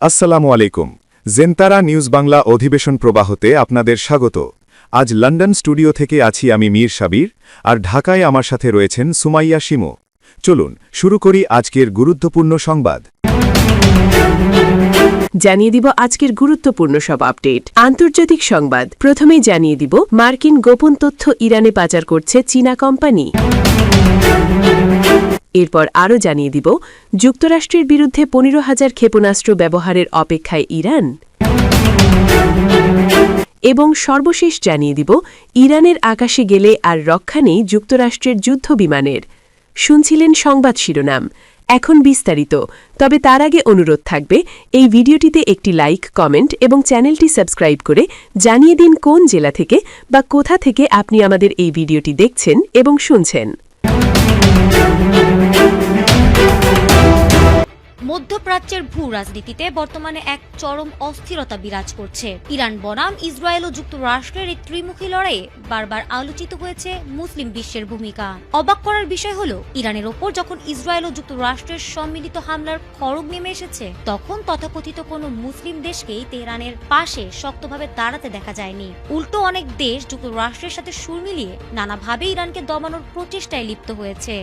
আসসালামু আলাইকুম। জেনতারা নিউজ বাংলা অধিবেশন প্রবাহতে আপনাদের স্বাগত। আজ লন্ডন স্টুডিও থেকে আছি আমি মীর সাবির, আর ঢাকায় আমার সাথে রয়েছেন সুমাইয়া শিমু। চলুন শুরু করি আজকের গুরুত্বপূর্ণ সংবাদ। জানিয়ে দিব আজকের গুরুত্বপূর্ণ সব আপডেট। আন্তর্জাতিক সংবাদ প্রথমেই জানিয়ে দিব মার্কিন গোপন তথ্য ইরানে পাচার করছে চীনা কোম্পানি। এরপর আরও জানিয়ে দিব যুক্তরাষ্ট্রের বিরুদ্ধে 15,000 ক্ষেপণাস্ত্র ব্যবহারের অপেক্ষায় ইরান। এবং সর্বশেষ জানিয়ে দিব ইরানের আকাশে গেলে আর রক্ষা নেই যুক্তরাষ্ট্রের যুদ্ধ বিমানের। শুনছিলেন সংবাদ শিরোনাম, এখন বিস্তারিত। তবে তার আগে অনুরোধ থাকবে এই ভিডিওটিতে একটি লাইক, কমেন্ট এবং চ্যানেলটি সাবস্ক্রাইব করে জানিয়ে দিন কোন জেলা থেকে বা কোথা থেকে আপনি আমাদের এই ভিডিওটি দেখছেন এবং শুনছেন। মধ্যপ্রাচ্যের ভূ রাজনীতিতে বর্তমানে এক চরম অস্থিরতা বিরাজ করছে। ইরান বনাম ইসরায়েল ও যুক্তরাষ্ট্রের এই ত্রিমুখী লড়াইয়ে বারবার আলোচিত হয়েছে মুসলিম বিশ্বের ভূমিকা। অবাক করার বিষয় হলো, ইরানের ওপর যখন ইসরায়েল ও যুক্তরাষ্ট্রের সম্মিলিত হামলার খড়গ নেমে এসেছে, তখন তথাকথিত কোনো মুসলিম দেশকেই তেহরানের পাশে শক্তভাবে দাঁড়াতে দেখা যায়নি। উল্টো অনেক দেশ যুক্তরাষ্ট্রের সাথে সুর মিলিয়ে নানাভাবে ইরানকে দমানোর প্রচেষ্টায় লিপ্ত হয়েছে।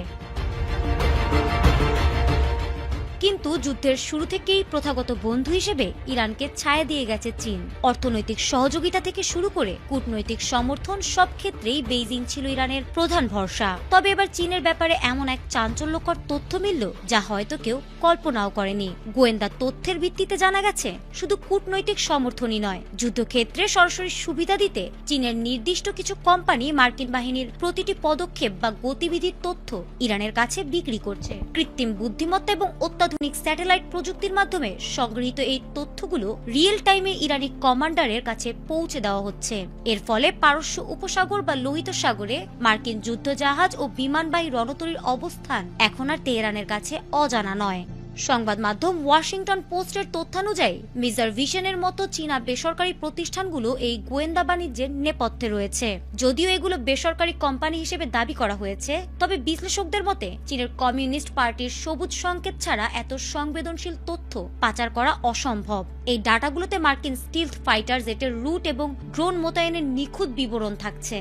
কিন্তু যুদ্ধের শুরু থেকেই প্রথাগত বন্ধু হিসেবে ইরানকে ছায়া দিয়ে গেছে চীন। অর্থনৈতিক সহযোগিতা থেকে শুরু করে কূটনৈতিক সমর্থন, সব ক্ষেত্রেই বেইজিং ছিল ইরানের প্রধান ভরসা। তবে এবার চীনের ব্যাপারে এমন এক চাঞ্চল্যকর তথ্য মিলল, যা হয়তো কেউ কল্পনাও করেনি। গোয়েন্দা তথ্যের ভিত্তিতে জানা গেছে, শুধু কূটনৈতিক সমর্থনই নয়, যুদ্ধক্ষেত্রে সরাসরি সুবিধা দিতে চীনের নির্দিষ্ট কিছু কোম্পানি মার্কিন বাহিনীর প্রতিটি পদক্ষেপ বা গতিবিধির তথ্য ইরানের কাছে বিক্রি করছে। কৃত্রিম বুদ্ধিমত্তা এবং অত্যাধুনিক স্যাটেলাইট প্রযুক্তির মাধ্যমে সংগৃহীত এই তথ্যগুলো রিয়েল টাইমে ইরানি কমান্ডারের কাছে পৌঁছে দেওয়া হচ্ছে। এর ফলে পারস্য উপসাগর বা লোহিত সাগরে মার্কিন যুদ্ধজাহাজ ও বিমানবাহী রণতরীর অবস্থান এখন আর তেহরানের কাছে অজানা নয়। সংবাদ মাধ্যম ওয়াশিংটন পোস্টের তথ্যানুযায়ী মিজার ভিশনের মতো চীনা বেসরকারি প্রতিষ্ঠানগুলো এই গোয়েন্দা বাণিজ্যের নেপথ্যে রয়েছে। যদিও এগুলো বেসরকারি কোম্পানি হিসেবে দাবি করা হয়েছে, তবে বিশ্লেষকদের মতে চীনের কমিউনিস্ট পার্টির সবুজ সংকেত ছাড়া এত সংবেদনশীল তথ্য পাচার করা অসম্ভব। এই ডাটাগুলোতে মার্কিন স্টিলথ ফাইটার জেটের রুট এবং ড্রোন মোতায়েনের নিখুঁত বিবরণ থাকছে।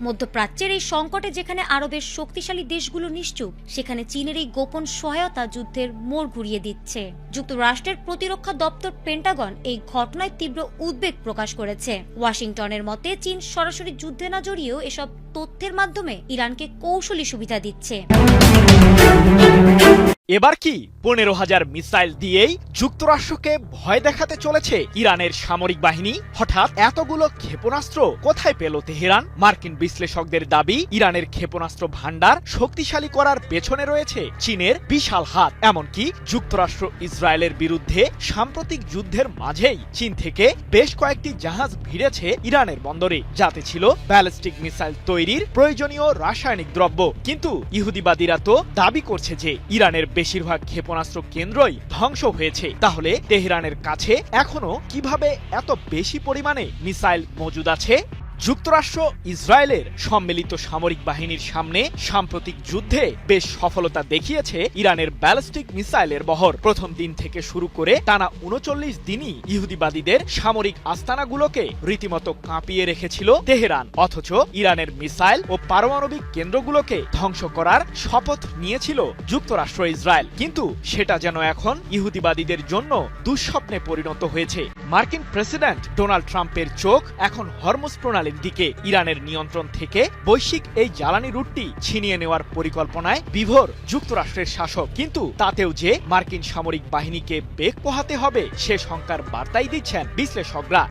মধ্যপ্রাচ্যের এই সংকটে যেখানে আরবের শক্তিশালী দেশগুলো নিশ্চুপ, সেখানে চীনের এই গোপন সহায়তা যুদ্ধের মোড় ঘুরিয়ে দিচ্ছে। যুক্তরাষ্ট্রের প্রতিরক্ষা দপ্তর পেন্টাগন এই ঘটনায় তীব্র উদ্বেগ প্রকাশ করেছে। ওয়াশিংটনের মতে চীন সরাসরি যুদ্ধে না জড়িয়েও এসব তথ্যের মাধ্যমে ইরানকে কৌশলী সুবিধা দিচ্ছে। এবার কি 15,000 মিসাইল দিয়েই যুক্তরাষ্ট্রকে ভয় দেখাতে চলেছে ইরানের সামরিক বাহিনী? হঠাৎ এতগুলো ক্ষেপণাস্ত্র কোথায় পেল তেহরান? মার্কিন বিশ্লেষকদের দাবি, ইরানের ক্ষেপণাস্ত্র ভান্ডার শক্তিশালী করার পেছনে রয়েছে চীনের বিশাল হাত। এমনকি যুক্তরাষ্ট্র ইসরায়েলের বিরুদ্ধে সাম্প্রতিক যুদ্ধের মাঝেই চীন থেকে বেশ কয়েকটি জাহাজ ভিড়েছে ইরানের বন্দরে, যাতে ছিল ব্যালিস্টিক মিসাইল তৈরির প্রয়োজনীয় রাসায়নিক দ্রব্য। কিন্তু ইহুদিবাদীরা তো দাবি করছে যে ইরানের বেশিরভাগ ক্ষেপণাস্ত্র কেন্দ্রই ধ্বংস হয়েছে। তাহলে তেহরানের কাছে এখনো কিভাবে এত বেশি পরিমাণে মিসাইল মজুদ আছে? যুক্তরাষ্ট্র ইসরায়েলের সম্মিলিত সামরিক বাহিনীর সামনে সাম্প্রতিক যুদ্ধে বেশ সফলতা দেখিয়েছে ইরানের ব্যালিস্টিক মিসাইলের বহর। প্রথম দিন থেকে শুরু করে টানা 39 দিনই ইহুদিবাদীদের সামরিক আস্তানাগুলোকে রীতিমতো কাঁপিয়ে রেখেছিল তেহরান। অথচ ইরানের মিসাইল ও পারমাণবিক কেন্দ্রগুলোকে ধ্বংস করার শপথ নিয়েছিল যুক্তরাষ্ট্র ইসরায়েল। কিন্তু সেটা যেন এখন ইহুদিবাদীদের জন্য দুঃস্বপ্নে পরিণত হয়েছে। মার্কিন প্রেসিডেন্ট ডোনাল্ড ট্রাম্পের চোখ এখন হরমুজ প্রণালী দিকে। ইরানের নিয়ন্ত্রণ থেকে বৈশ্বিক এই জ্বালানি রুটটি ছিনিয়ে নেওয়ার পরিকল্পনায় বিভোর যুক্তরাষ্ট্রের শাসক। কিন্তু তাতেও যে মার্কিন সামরিক বাহিনীকে বেগ পোহাতে হবে, সে শঙ্কার বার্তাই দিচ্ছেন বিশ্লেষকরা।